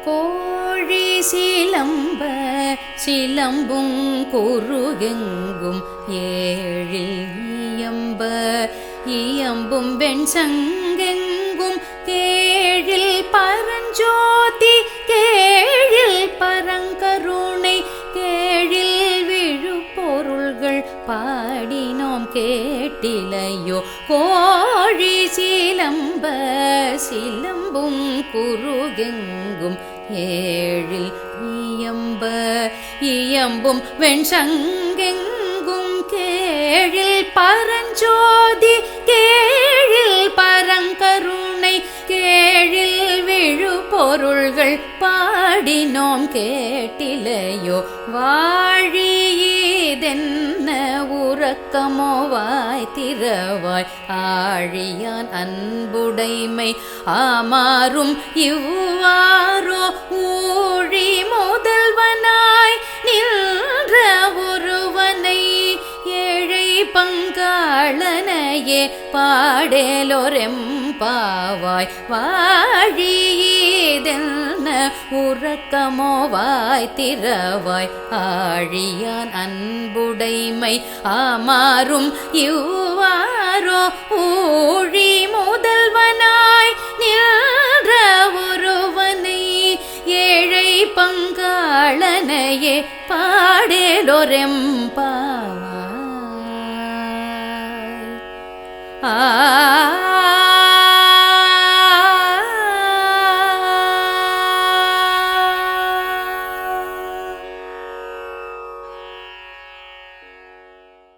கோழி சிலம்ப சிலம்பும் குருகெங்கும் ஏழில் இயம்ப இயம்பும் வெண்சங்கெங்கும் கேழில் பரஞ்சோதி கேழில் பரங்கருணை கேழில் விழு பொருள்கள் பாடினோம் கேட்டிலையோ. கோழி சிலம்ப சிலம்பும் குருகெங்கும் ஏழில் இயம்ப இயம்பும் வெண்சங்கெங்கும் கேழில் பரஞ்சோதி கேழில் பரங்கருணை கேழில் விழு பொருள்கள் பாடினோம் கேட்டிலையோ. வாழியதென்ன உறக்கமோ வாய் திறவாய் ஆழியான் அன்புடைமை ஆமாறும் இவ்வாறோ ஊழி முதல்வனாய் நின்ற ஒருவனை ஏழை பங்காளனையே பாடேலோரெம்பாவாய். வாழியதென்ன உறக்கமோ வாய் திறவாய் ஆழியான் அன்புடைமை ஆமாறும் இவ்வாறோ ஊழி முதல்வனாய் நின்ற ஒருவனை ஏழை பங்காளனையே பாடேலோரெம்பாவாய்.